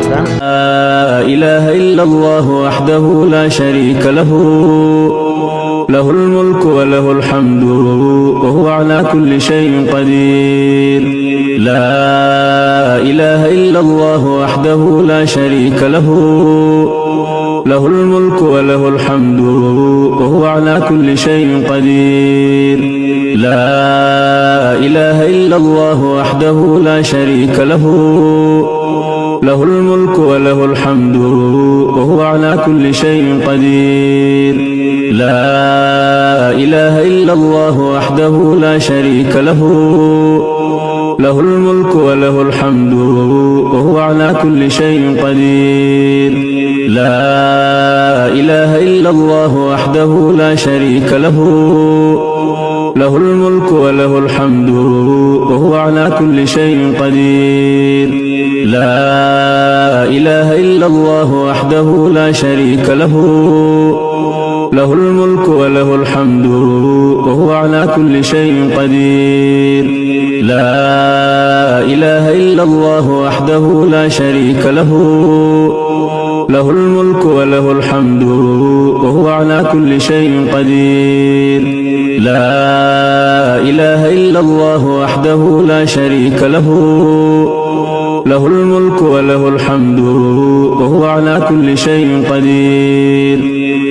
لا إله إلا الله وحده لا شريك له، له الملك وله الحمد وهو على كل شيء قدير. لا إله إلا الله وحده لا شريك له، له الملك وله الحمد وهو على كل شيء قدير. لا إله إلا الله وحده لا شريك له، له الملك وله الحمد وهو على كل شيء قدير. لا إله إلا الله وحده لا شريك له، له الملك وله الحمد وهو على كل شيء قدير. لا إله إلا الله وحده لا شريك له، له الملك وله الحمد وهو على كل شيء قدير. لا إله إلا الله وحده لا شريك له، له الملك وله الحمد وهو على كل شيء قدير. لا إله إلا الله وحده لا شريك له، له الملك وله الحمد وهو على كل شيء قدير. لا إله إلا الله وحده لا شريك له، له الملك وله الحمد وهو على كل شيء قدير.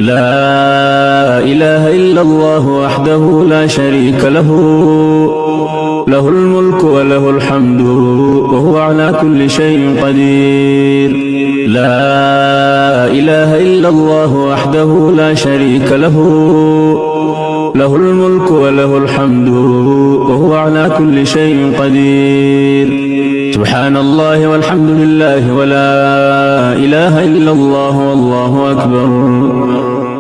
لا إله إلا الله وحده لا شريك له، له الملك وله الحمد وهو على كل شيء قدير. لا إله إلا الله وحده لا شريك له، له الملك وله الحمد وهو على كل شيء قدير. سبحان الله والحمد لله ولا إله إلا الله والله أكبر،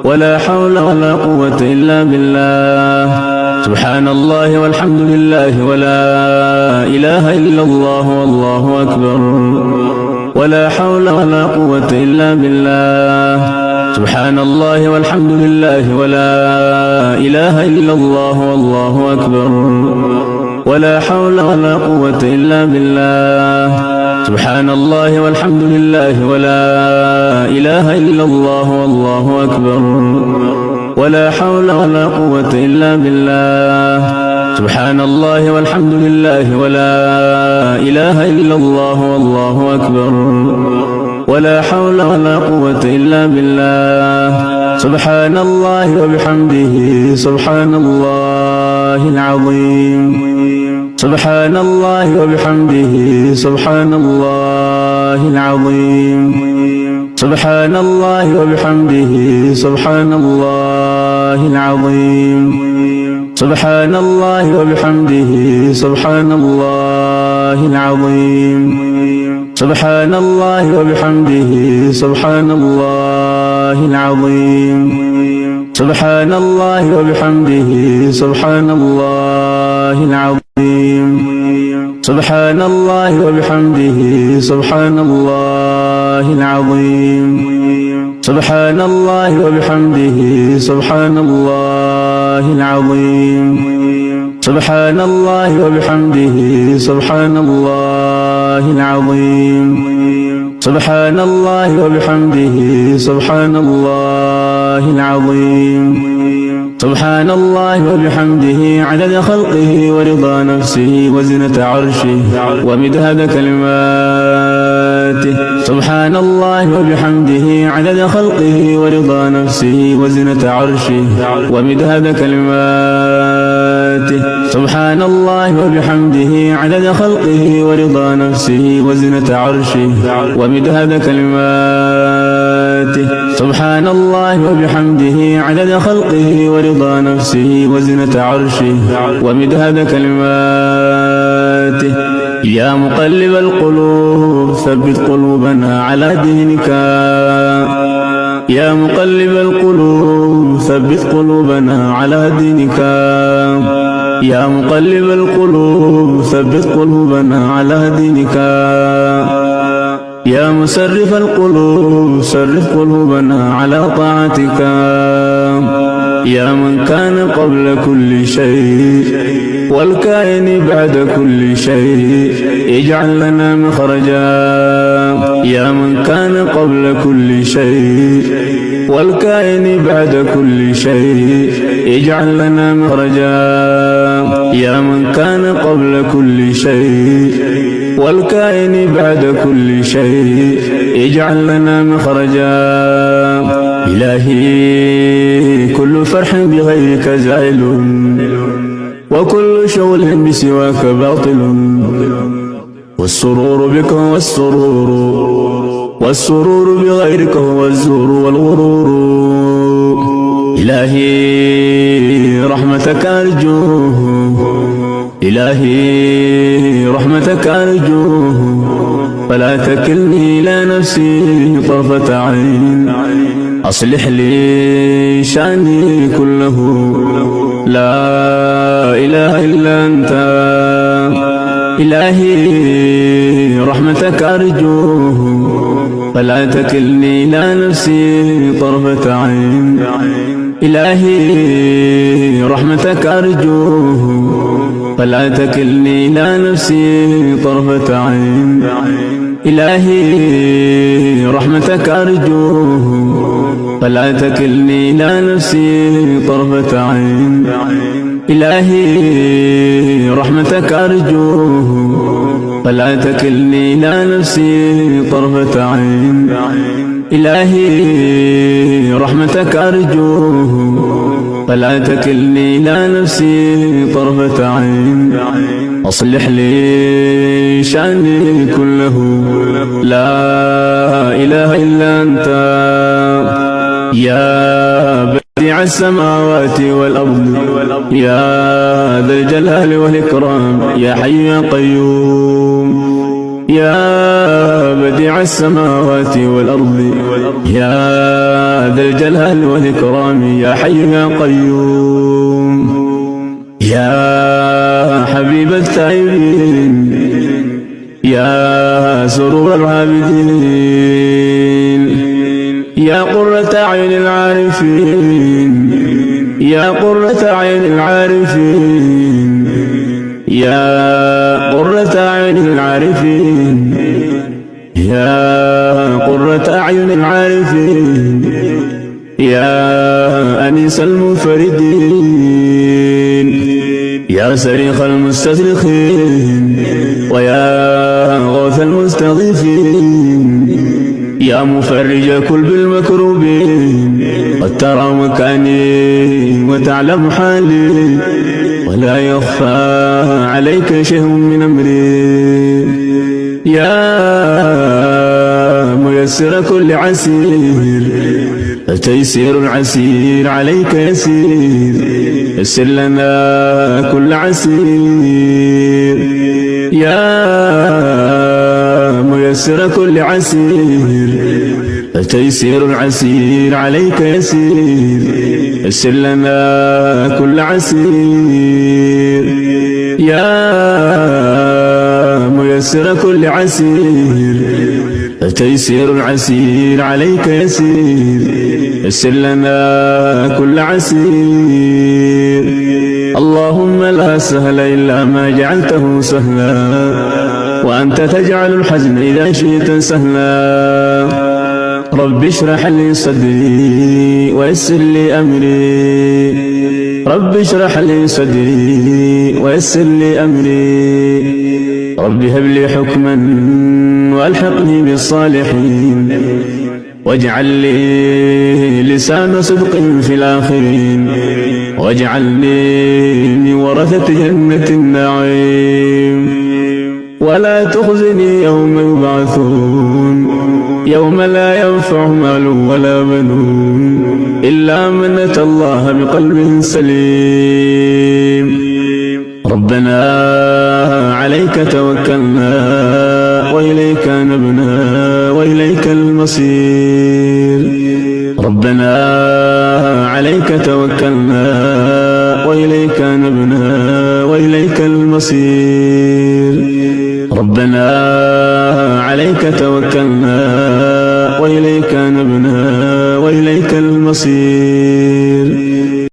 ولا حول ولا قوة إلا بالله. سبحان الله والحمد لله ولا إله إلا الله والله أكبر، ولا حول ولا قوة إلا بالله. سبحان الله والحمد لله ولا إله إلا الله والله أكبر، ولا حول ولا قوة إلا بالله. سبحان الله والحمد لله ولا إله إلا الله والله أكبر، ولا حول ولا قوة إلا بالله. سبحان الله والحمد لله ولا إله إلا الله والله أكبر، ولا حول ولا قوة إلا بالله. سبحان الله وبحمده سبحان الله العظيم. سبحان الله وبحمده سبحان الله العظيم. سبحان الله وبحمده سبحان الله العظيم. سبحان الله وبحمده سبحان الله العظيم. سبحان الله وبحمده سبحان الله العظيم. سبحان الله وبحمده سبحان الله العظيم. سبحان الله وبحمده سبحان الله العظيم. سبحان الله وبحمده سبحان الله العظيم. سبحان الله وبحمده سبحان الله العظيم. سبحان الله وبحمده سبحان الله العظيم. سبحان الله وبحمده عدد خلقه ورضا نفسه وزنة عرشه ومداد كلماته. سبحان الله وبحمده عدد خلقه ورضا نفسه وزنة عرشه ومداد كلماته. سبحان الله وبحمده عدد خلقه ورضا نفسه وزنة عرشه ومداد كلماته. سبحان الله وبحمده عدد خلقه ورضا نفسه وزنة عرشه ومداد كلماته. يا مقلب القلوب ثبت قلوبنا على دينك. يا مقلب القلوب ثبت قلوبنا على دينك. يا مقلب القلوب ثبت قلوبنا على دينك. يا مسرف القلوب صرف قلوبنا على طاعتك. يا من كان قبل كل شيء والكائن بعد كل شيء اجعل لنا مخرجا. يا من كان قبل كل شيء والكائن بعد كل شيء اجعل لنا مخرجا يا من كان قبل كل شيء والكائن بعد كل شيء اجعل لنا مخرجا إلهي كل فرح بغيرك زائل وكل شغل بسواك باطل والسرور بك هو والسرور بغيرك هو الزور والغرور إلهي رحمتك أرجوه إلهي رحمتك أرجوه فلا تكلني إلى نفسي طرفة عين أصلح لي شأني كله لا إله إلا أنت إلهي رحمتك أرجوه فلا تكلني إلى نفسي طرفة عين إلهي رحمتك أرجوه فلا تكلني إلى نفسي طرفة عين إلهي رحمتك أرجوه فلا تكلني إلى نفسي طرفة عين إلهي رحمتك أرجوه فلا تكلني إلى نفسي طرفة عين إلهي رحمتك أرجوه فلا تكلني إلى نفسي طرفة عين أصلح لي شأني كله لا إله إلا أنت يا بديع السماوات والأرض يا ذا الجلال والإكرام يا حي يا قيوم يا بديع السماوات والأرض يا ذا الجلال والإكرام يا حي يا قيوم يا حبيب التائبين يا سرور العابدين يا قرة أعين العارفين يا قرة أعين العارفين يا قرة أعين العارفين يا قرة أعين العارفين يا أنيس المنفردين يا صريخ المستصرخين ويا غوث المستغيثين يا مفرج كل بالمكروبين قد ترى مكاني وتعلم حالي ولا يخفى عليك شيء من أمري يا ميسر كل عسير التيسير العسير عليك يسير يسر لنا كل عسير يا ميسر كل عسير التيسير العسير عليك يسير يسر لنا كل عسير يا ميسر كل عسير التيسير العسير عليك يسير يسر لنا كل عسير اللهم لا سهل إلا ما جعلته سهلا وأنت تجعل الحزن إذا شئت سهلا رب اشرح لي صدري ويسر لي أمري رب اشرح لي صدري ويسر لي أمري رب هب لي حكما والحقني بالصالحين واجعل لي لسان صدق في الآخرين واجعلني من ورثة جنة النعيم ولا تخزني يوم يبعثون يوم لا ينفع مال ولا بنون إلا من أتى الله بقلب سليم ربنا عليك توكلنا وإليك نبنا وإليك المصير ربنا عليك توكلنا وإليك نبنا وإليك المصير ربنا عليك توكلنا وإليك نبنا وإليك المصير